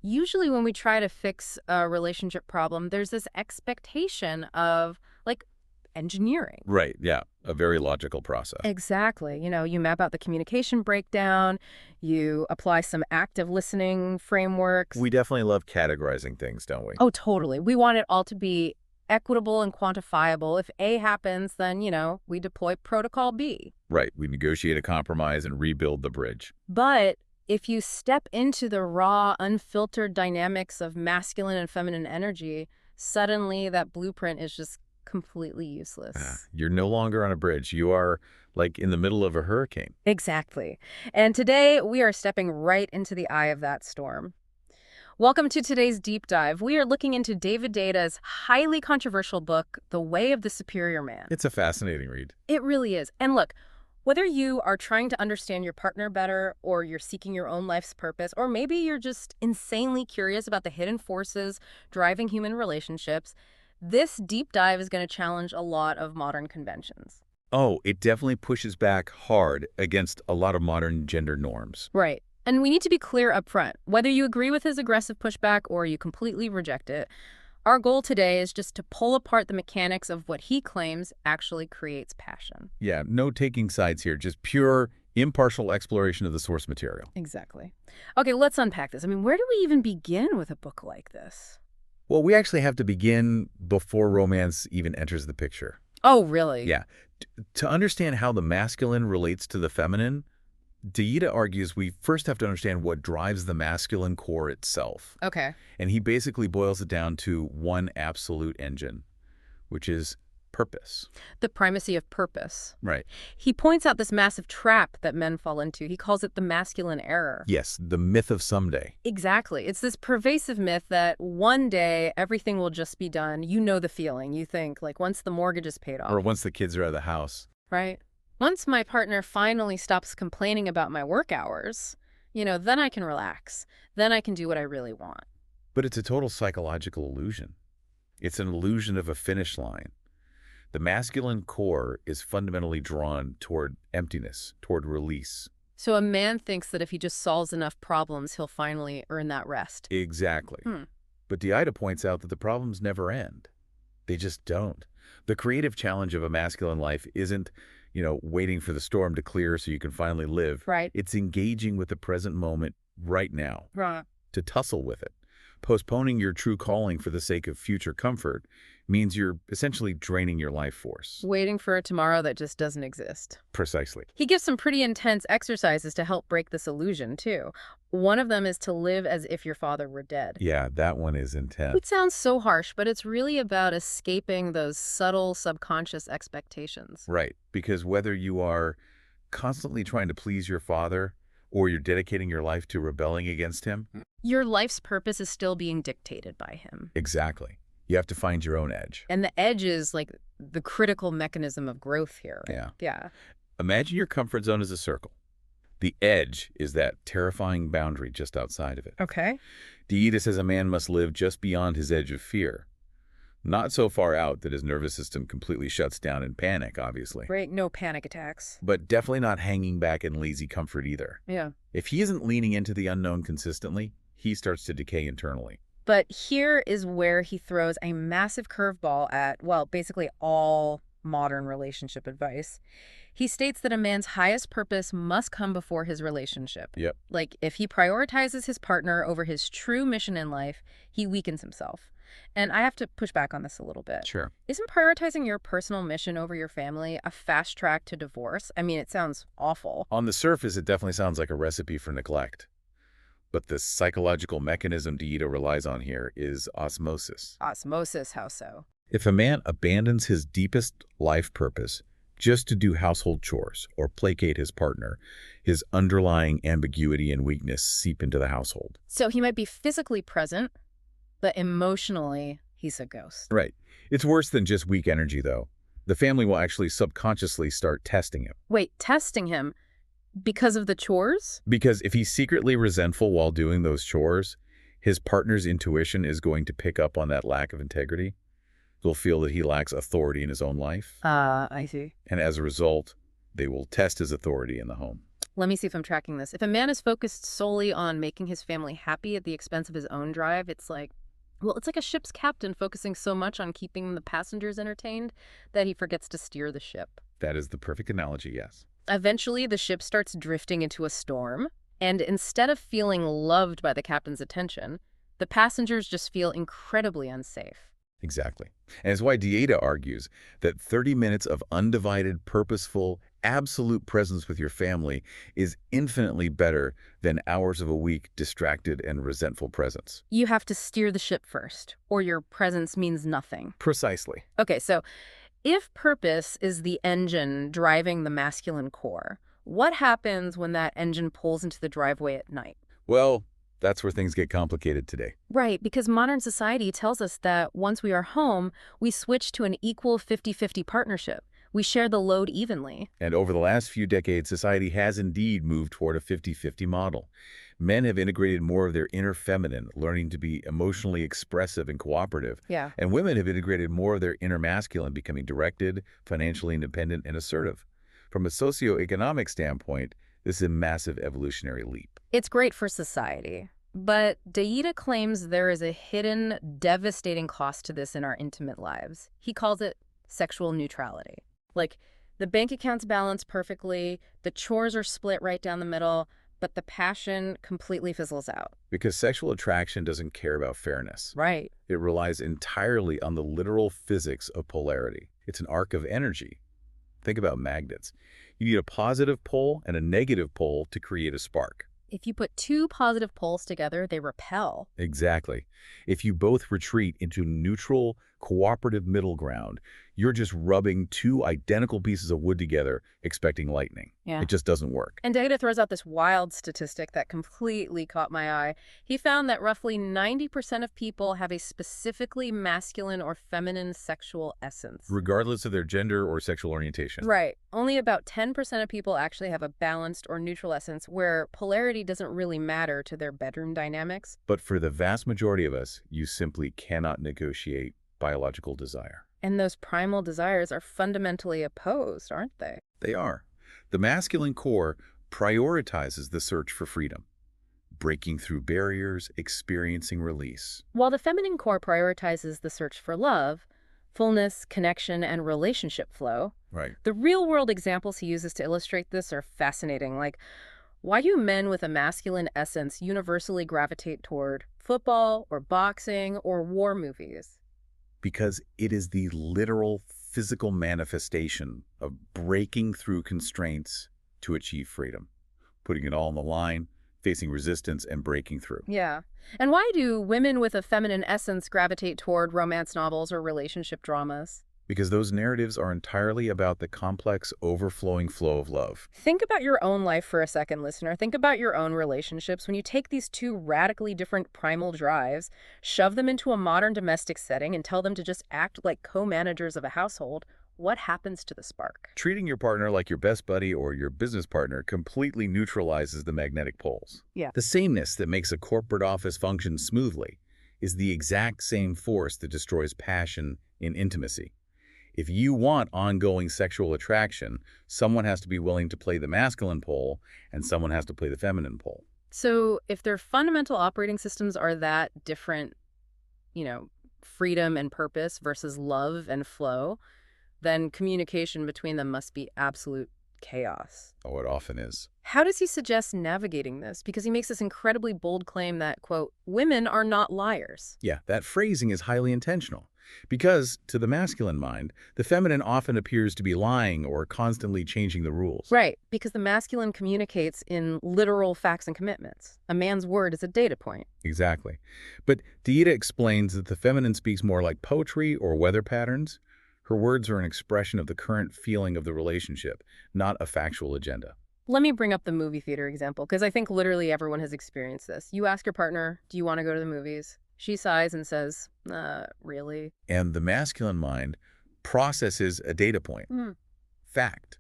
Usually when we try to fix a relationship problem, there's this expectation of, like, engineering. Right, yeah. A very logical process. Exactly. You map out the communication breakdown, you apply some active listening frameworks. We definitely love categorizing things, don't we? Oh, totally. We want it all to be equitable and quantifiable. If A happens, then, we deploy protocol B. Right. We negotiate a compromise and rebuild the bridge. But if you step into the raw, unfiltered dynamics of masculine and feminine energy, suddenly that blueprint is just completely useless. You're no longer on a bridge. You are, like, in the middle of a hurricane. Exactly. And today we are stepping right into the eye of that storm. Welcome to today's deep dive. We are looking into David Data's highly controversial book, The Way of the Superior Man. It's a fascinating read. It really is. And look, whether you are trying to understand your partner better, or you're seeking your own life's purpose, or maybe you're just insanely curious about the hidden forces driving human relationships, this deep dive is going to challenge a lot of modern conventions. Oh, it definitely pushes back hard against a lot of modern gender norms. Right. And we need to be clear up front. Whether you agree with his aggressive pushback or you completely reject it, our goal today is just to pull apart the mechanics of what he claims actually creates passion. Yeah, no taking sides here, just pure, impartial exploration of the source material. Exactly. Okay, let's unpack this. Where do we even begin with a book like this? Well, we actually have to begin before romance even enters the picture. Oh, really? Yeah. To understand how the masculine relates to the feminine, Deida argues we first have to understand what drives the masculine core itself. Okay. And he basically boils it down to one absolute engine, which is purpose. The primacy of purpose. Right. He points out this massive trap that men fall into. He calls it the masculine error. Yes, the myth of someday. Exactly. It's this pervasive myth that one day everything will just be done. You know the feeling. You think, like, once the mortgage is paid off. Or once the kids are out of the house. Right. Once my partner finally stops complaining about my work hours, then I can relax. Then I can do what I really want. But it's a total psychological illusion. It's an illusion of a finish line. The masculine core is fundamentally drawn toward emptiness, toward release. So a man thinks that if he just solves enough problems, he'll finally earn that rest. Exactly. But Deida points out that the problems never end. They just don't. The creative challenge of a masculine life isn't, waiting for the storm to clear so you can finally live. Right. It's engaging with the present moment right now. Right. To tussle with it. Postponing your true calling for the sake of future comfort means you're essentially draining your life force. Waiting for a tomorrow that just doesn't exist. Precisely. He gives some pretty intense exercises to help break this illusion, too. One of them is to live as if your father were dead. Yeah, that one is intense. It sounds so harsh, but it's really about escaping those subtle subconscious expectations. Right, because whether you are constantly trying to please your father or you're dedicating your life to rebelling against him, your life's purpose is still being dictated by him. Exactly. You have to find your own edge. And the edge is like the critical mechanism of growth here. Right? Yeah. Imagine your comfort zone as a circle. The edge is that terrifying boundary just outside of it. Okay. Deida says a man must live just beyond his edge of fear. Not so far out that his nervous system completely shuts down in panic, obviously. Right, no panic attacks. But definitely not hanging back in lazy comfort either. Yeah. If he isn't leaning into the unknown consistently, he starts to decay internally. But here is where he throws a massive curveball at, well, basically all modern relationship advice. He states that a man's highest purpose must come before his relationship. Yep. Like, if he prioritizes his partner over his true mission in life, he weakens himself. And I have to push back on this a little bit. Sure. Isn't prioritizing your personal mission over your family a fast track to divorce? It sounds awful. On the surface, it definitely sounds like a recipe for neglect. But the psychological mechanism Deida relies on here is osmosis. Osmosis, how so? If a man abandons his deepest life purpose just to do household chores or placate his partner, his underlying ambiguity and weakness seep into the household. So he might be physically present, but emotionally, he's a ghost. Right. It's worse than just weak energy, though. The family will actually subconsciously start testing him. Wait, testing him? Because of the chores? Because if he's secretly resentful while doing those chores, his partner's intuition is going to pick up on that lack of integrity. They'll feel that he lacks authority in his own life. I see. And as a result, they will test his authority in the home. Let me see if I'm tracking this. If a man is focused solely on making his family happy at the expense of his own drive, it's like a ship's captain focusing so much on keeping the passengers entertained that he forgets to steer the ship. That is the perfect analogy, yes. Eventually, the ship starts drifting into a storm, and instead of feeling loved by the captain's attention, the passengers just feel incredibly unsafe. Exactly. And it's why Dieta argues that 30 minutes of undivided, purposeful, absolute presence with your family is infinitely better than hours of a week distracted and resentful presence. You have to steer the ship first, or your presence means nothing. Precisely. Okay, so if purpose is the engine driving the masculine core, what happens when that engine pulls into the driveway at night? Well, that's where things get complicated today. Right, because modern society tells us that once we are home, we switch to an equal 50-50 partnership. We share the load evenly. And over the last few decades, society has indeed moved toward a 50-50 model. Men have integrated more of their inner feminine, learning to be emotionally expressive and cooperative. Yeah. And women have integrated more of their inner masculine, becoming directed, financially independent, and assertive. From a socioeconomic standpoint, this is a massive evolutionary leap. It's great for society. But Deida claims there is a hidden, devastating cost to this in our intimate lives. He calls it sexual neutrality. Like, the bank account's balanced perfectly, the chores are split right down the middle, but the passion completely fizzles out. Because sexual attraction doesn't care about fairness. Right. It relies entirely on the literal physics of polarity. It's an arc of energy. Think about magnets. You need a positive pole and a negative pole to create a spark. If you put two positive poles together, they repel. Exactly. If you both retreat into neutral, cooperative middle ground, you're just rubbing two identical pieces of wood together, expecting lightning. Yeah. It just doesn't work. And Deida throws out this wild statistic that completely caught my eye. He found that roughly 90% of people have a specifically masculine or feminine sexual essence. Regardless of their gender or sexual orientation. Right. Only about 10% of people actually have a balanced or neutral essence where polarity doesn't really matter to their bedroom dynamics. But for the vast majority of us, you simply cannot negotiate biological desire. And those primal desires are fundamentally opposed, aren't they? They are. The masculine core prioritizes the search for freedom, breaking through barriers, experiencing release. While the feminine core prioritizes the search for love, fullness, connection, and relationship flow, Right. the real-world examples he uses to illustrate this are fascinating. Like, why do men with a masculine essence universally gravitate toward football or boxing or war movies? Because it is the literal physical manifestation of breaking through constraints to achieve freedom, putting it all on the line, facing resistance, and breaking through. Yeah. And why do women with a feminine essence gravitate toward romance novels or relationship dramas? Because those narratives are entirely about the complex, overflowing flow of love. Think about your own life for a second, listener. Think about your own relationships. When you take these two radically different primal drives, shove them into a modern domestic setting, and tell them to just act like co-managers of a household, what happens to the spark? Treating your partner like your best buddy or your business partner completely neutralizes the magnetic poles. Yeah. The sameness that makes a corporate office function smoothly is the exact same force that destroys passion in intimacy. If you want ongoing sexual attraction, someone has to be willing to play the masculine pole and someone has to play the feminine pole. So if their fundamental operating systems are that different, freedom and purpose versus love and flow, then communication between them must be absolute chaos. Oh, it often is. How does he suggest navigating this? Because he makes this incredibly bold claim that, quote, women are not liars. Yeah, that phrasing is highly intentional. Because, to the masculine mind, the feminine often appears to be lying or constantly changing the rules. Right, because the masculine communicates in literal facts and commitments. A man's word is a data point. Exactly. But Dieta explains that the feminine speaks more like poetry or weather patterns. Her words are an expression of the current feeling of the relationship, not a factual agenda. Let me bring up the movie theater example, because I think literally everyone has experienced this. You ask your partner, do you want to go to the movies? She sighs and says, really? And the masculine mind processes a data point. Fact.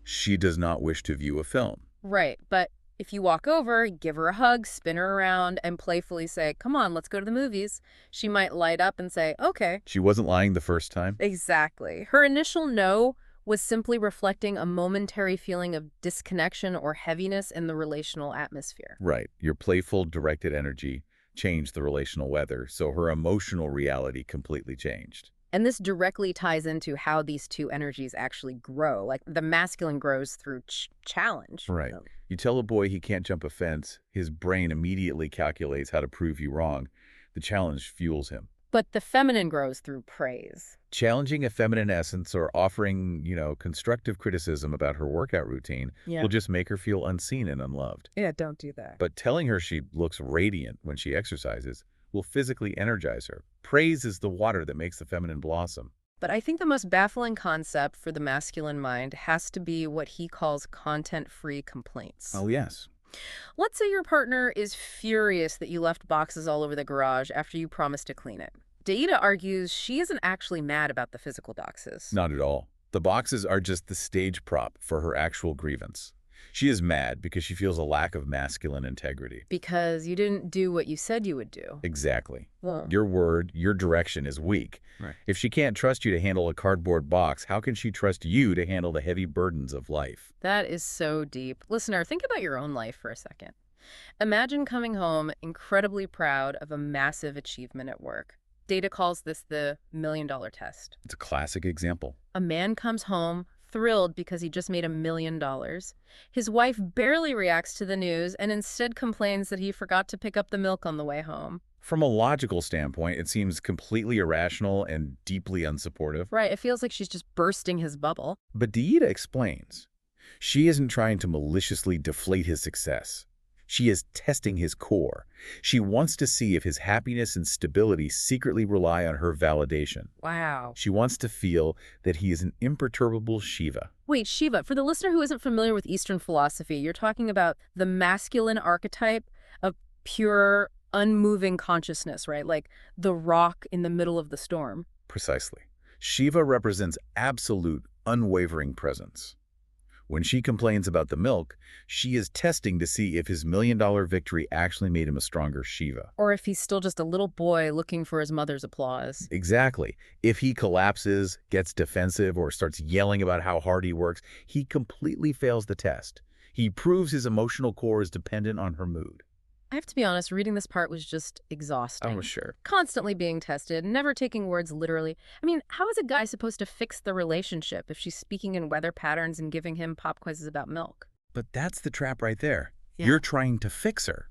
She does not wish to view a film. Right, but if you walk over, give her a hug, spin her around, and playfully say, come on, let's go to the movies, she might light up and say, okay. She wasn't lying the first time. Exactly. Her initial no was simply reflecting a momentary feeling of disconnection or heaviness in the relational atmosphere. Right. Your playful, directed energy changed the relational weather, so her emotional reality completely changed. And this directly ties into how these two energies actually grow. Like the masculine grows through challenge. Right. Oh. You tell a boy he can't jump a fence, his brain immediately calculates how to prove you wrong. The challenge fuels him. But the feminine grows through praise. Challenging a feminine essence or offering, constructive criticism about her workout routine Yeah. will just make her feel unseen and unloved. Yeah, don't do that. But telling her she looks radiant when she exercises will physically energize her. Praise is the water that makes the feminine blossom. But I think the most baffling concept for the masculine mind has to be what he calls content-free complaints. Oh, yes. Let's say your partner is furious that you left boxes all over the garage after you promised to clean it. Deida argues she isn't actually mad about the physical boxes. Not at all. The boxes are just the stage prop for her actual grievance. She is mad because she feels a lack of masculine integrity. Because you didn't do what you said you would do. Exactly. Well, Your word, your direction is weak. Right. If she can't trust you to handle a cardboard box, how can she trust you to handle the heavy burdens of life? that is so deep. Listener, think about your own life for a second. Imagine coming home incredibly proud of a massive achievement at work. Data calls this the $1 million test. It's a classic example. A man comes home thrilled because he just made $1 million. His wife barely reacts to the news and instead complains that he forgot to pick up the milk on the way home. From a logical standpoint, it seems completely irrational and deeply unsupportive. Right, it feels like she's just bursting his bubble. But Deida explains, she isn't trying to maliciously deflate his success. She is testing his core. She wants to see if his happiness and stability secretly rely on her validation. Wow. She wants to feel that he is an imperturbable Shiva. Wait, Shiva, for the listener who isn't familiar with Eastern philosophy, you're talking about the masculine archetype of pure, unmoving consciousness, right? Like the rock in the middle of the storm. Precisely. Shiva represents absolute, unwavering presence. When she complains about the milk, she is testing to see if his $1 million victory actually made him a stronger Shiva. Or if he's still just a little boy looking for his mother's applause. Exactly. If he collapses, gets defensive, or starts yelling about how hard he works, he completely fails the test. He proves his emotional core is dependent on her mood. I have to be honest, reading this part was just exhausting. Oh, sure. Constantly being tested, never taking words literally. I mean, how is a guy supposed to fix the relationship if she's speaking in weather patterns and giving him pop quizzes about milk? But that's the trap right there. Yeah. You're trying to fix her.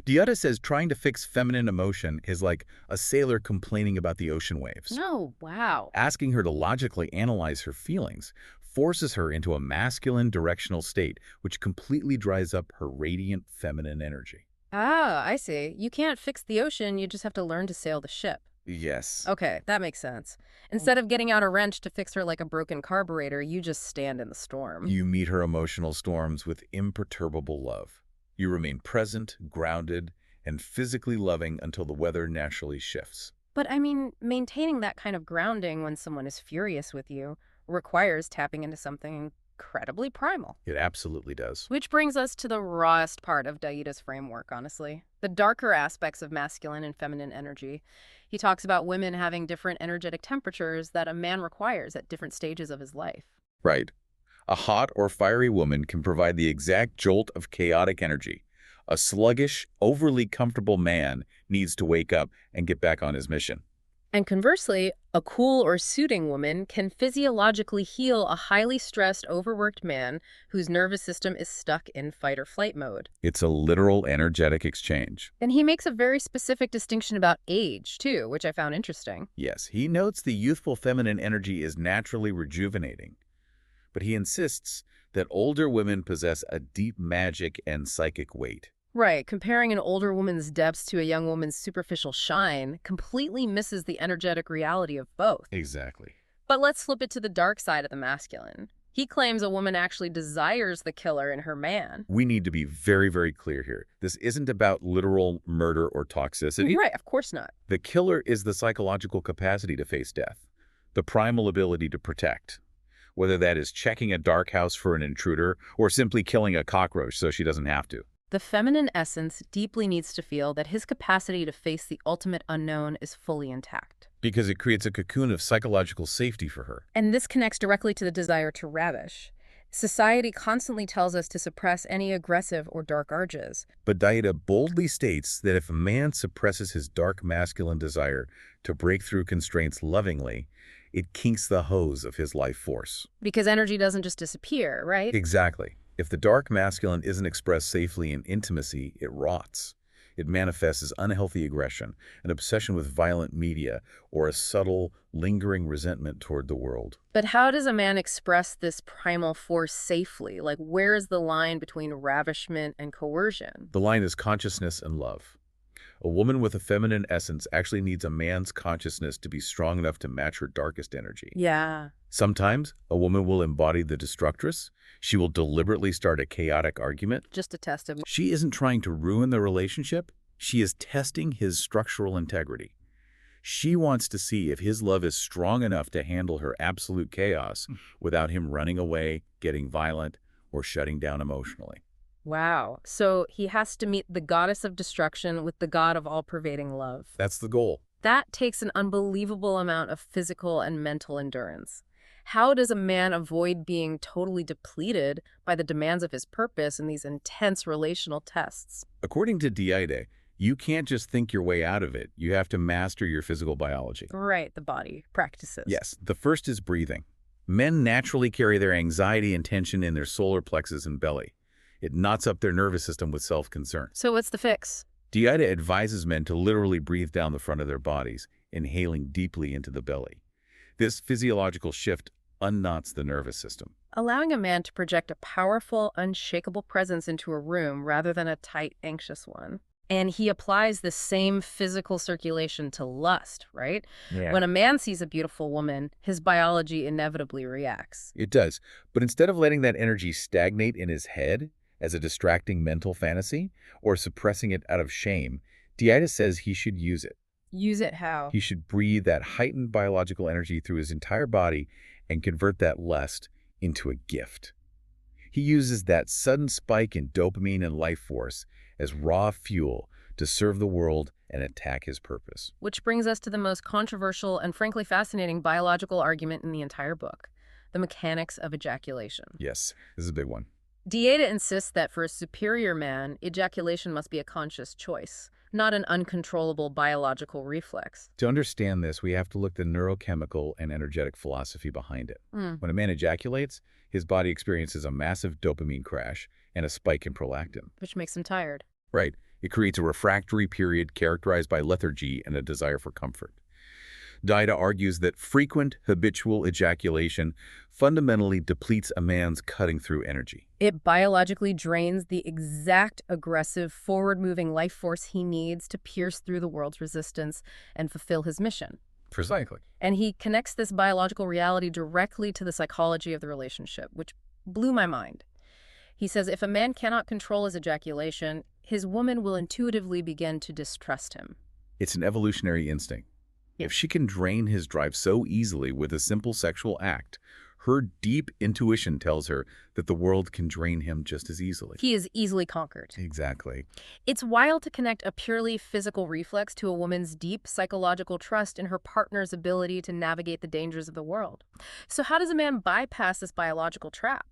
Deida says trying to fix feminine emotion is like a sailor complaining about the ocean waves. Oh, wow. Asking her to logically analyze her feelings forces her into a masculine directional state, which completely dries up her radiant feminine energy. Ah, I see. You can't fix the ocean, you just have to learn to sail the ship. Yes. Okay, that makes sense. Instead of getting out a wrench to fix her like a broken carburetor, you just stand in the storm. You meet her emotional storms with imperturbable love. You remain present, grounded, and physically loving until the weather naturally shifts. But I mean, maintaining that kind of grounding when someone is furious with you requires tapping into something incredibly primal. It absolutely does. Which brings us to the rawest part of Daida's framework, honestly. The darker aspects of masculine and feminine energy. He talks about women having different energetic temperatures that a man requires at different stages of his life. Right. A hot or fiery woman can provide the exact jolt of chaotic energy. A sluggish, overly comfortable man needs to wake up and get back on his mission. And conversely, a cool or soothing woman can physiologically heal a highly stressed, overworked man whose nervous system is stuck in fight or flight mode. It's a literal energetic exchange. And he makes a very specific distinction about age, too, which I found interesting. Yes, he notes the youthful feminine energy is naturally rejuvenating. But he insists that older women possess a deep magic and psychic weight. Right, comparing an older woman's depths to a young woman's superficial shine completely misses the energetic reality of both. Exactly. But let's flip it to the dark side of the masculine. He claims a woman actually desires the killer in her man. We need to be very, very clear here. This isn't about literal murder or toxicity. Right, of course not. The killer is the psychological capacity to face death, the primal ability to protect, whether that is checking a dark house for an intruder or simply killing a cockroach so she doesn't have to. The feminine essence deeply needs to feel that his capacity to face the ultimate unknown is fully intact. because it creates a cocoon of psychological safety for her. And this connects directly to the desire to ravish. Society constantly tells us to suppress any aggressive or dark urges. But Daida boldly states that if a man suppresses his dark masculine desire to break through constraints lovingly, it kinks the hose of his life force. Because energy doesn't just disappear, right? Exactly. If the dark masculine isn't expressed safely in intimacy, it rots. It manifests as unhealthy aggression, an obsession with violent media, or a subtle, lingering resentment toward the world. But how does a man express this primal force safely? Like, where is the line between ravishment and coercion? The line is consciousness and love. A woman with a feminine essence actually needs a man's consciousness to be strong enough to match her darkest energy. Yeah. Sometimes, a woman will embody the destructress. She will deliberately start a chaotic argument. Just a test of... She isn't trying to ruin the relationship. She is testing his structural integrity. She wants to see if his love is strong enough to handle her absolute chaos without him running away, getting violent, or shutting down emotionally. Wow. So he has to meet the goddess of destruction with the god of all-pervading love. That's the goal. That takes an unbelievable amount of physical and mental endurance. How does a man avoid being totally depleted by the demands of his purpose in these intense relational tests? According to Daida, you can't just think your way out of it. You have to master your physical biology. Right, the body practices. Yes, the first is breathing. Men naturally carry their anxiety and tension in their solar plexus and belly. It knots up their nervous system with self-concern. So what's the fix? Daida advises men to literally breathe down the front of their bodies, inhaling deeply into the belly. This physiological shift unknots the nervous system. Allowing a man to project a powerful, unshakable presence into a room rather than a tight, anxious one. And he applies the same physical circulation to lust, right? Yeah. When a man sees a beautiful woman, his biology inevitably reacts. It does. But instead of letting that energy stagnate in his head as a distracting mental fantasy or suppressing it out of shame, Daida says he should use it. Use it how? He should breathe that heightened biological energy through his entire body and convert that lust into a gift. He uses that sudden spike in dopamine and life force as raw fuel to serve the world and attack his purpose. Which brings us to the most controversial and frankly fascinating biological argument in the entire book, the mechanics of ejaculation. Yes, this is a big one. Daida insists that for a superior man, ejaculation must be a conscious choice, not an uncontrollable biological reflex. To understand this, we have to look at the neurochemical and energetic philosophy behind it. When a man ejaculates, his body experiences a massive dopamine crash and a spike in prolactin. Which makes him tired. Right. It creates a refractory period characterized by lethargy and a desire for comfort. Daida argues that frequent, habitual ejaculation fundamentally depletes a man's cutting-through energy. It biologically drains the exact aggressive, forward-moving life force he needs to pierce through the world's resistance and fulfill his mission. Precisely. And he connects this biological reality directly to the psychology of the relationship, which blew my mind. He says if a man cannot control his ejaculation, his woman will intuitively begin to distrust him. It's an evolutionary instinct. If she can drain his drive so easily with a simple sexual act, her deep intuition tells her that the world can drain him just as easily. He is easily conquered. Exactly. It's wild to connect a purely physical reflex to a woman's deep psychological trust in her partner's ability to navigate the dangers of the world. So how does a man bypass this biological trap?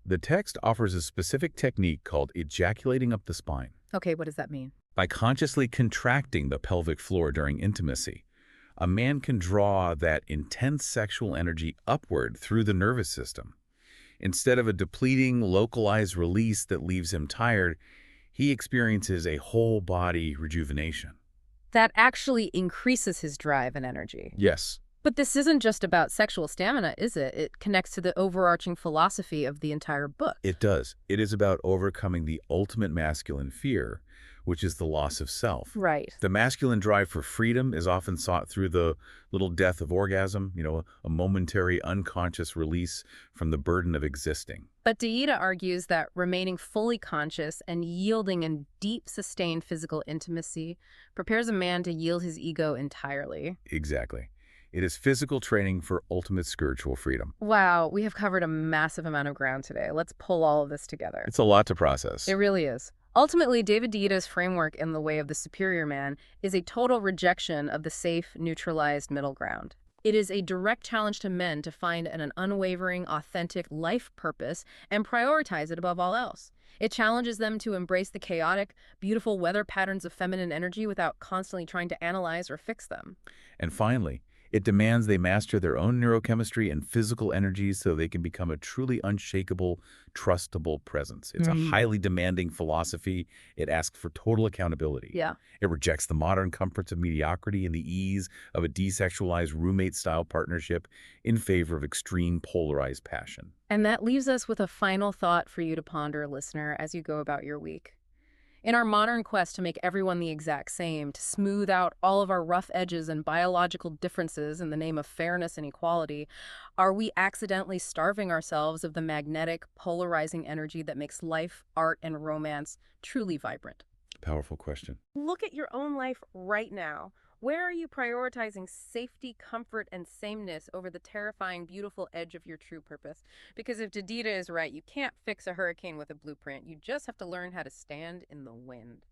The text offers a specific technique called ejaculating up the spine. Okay, what does that mean? By consciously contracting the pelvic floor during intimacy, a man can draw that intense sexual energy upward through the nervous system. Instead of a depleting, localized release that leaves him tired, he experiences a whole-body rejuvenation. That actually increases his drive and energy. Yes. But this isn't just about sexual stamina, is it? It connects to the overarching philosophy of the entire book. It does. It is about overcoming the ultimate masculine fear, which is the loss of self. Right. The masculine drive for freedom is often sought through the little death of orgasm, a momentary unconscious release from the burden of existing. But Daida argues that remaining fully conscious and yielding in deep, sustained physical intimacy prepares a man to yield his ego entirely. Exactly. It is physical training for ultimate spiritual freedom. Wow, we have covered a massive amount of ground today. Let's pull all of this together. It's a lot to process. It really is. Ultimately, David Deida's framework in The Way of the Superior Man is a total rejection of the safe, neutralized middle ground. It is a direct challenge to men to find an unwavering, authentic life purpose and prioritize it above all else. It challenges them to embrace the chaotic, beautiful weather patterns of feminine energy without constantly trying to analyze or fix them. And finally, it demands they master their own neurochemistry and physical energies so they can become a truly unshakable, trustable presence. It's a Mm. highly demanding philosophy. It asks for total accountability. Yeah. It rejects the modern comforts of mediocrity and the ease of a desexualized roommate-style partnership in favor of extreme polarized passion. And that leaves us with a final thought for you to ponder, listener, as you go about your week. In our modern quest to make everyone the exact same, to smooth out all of our rough edges and biological differences in the name of fairness and equality, are we accidentally starving ourselves of the magnetic, polarizing energy that makes life, art, and romance truly vibrant? Powerful question. Look at your own life right now. Where are you prioritizing safety, comfort, and sameness over the terrifying, beautiful edge of your true purpose? Because if Jadida is right, you can't fix a hurricane with a blueprint. You just have to learn how to stand in the wind.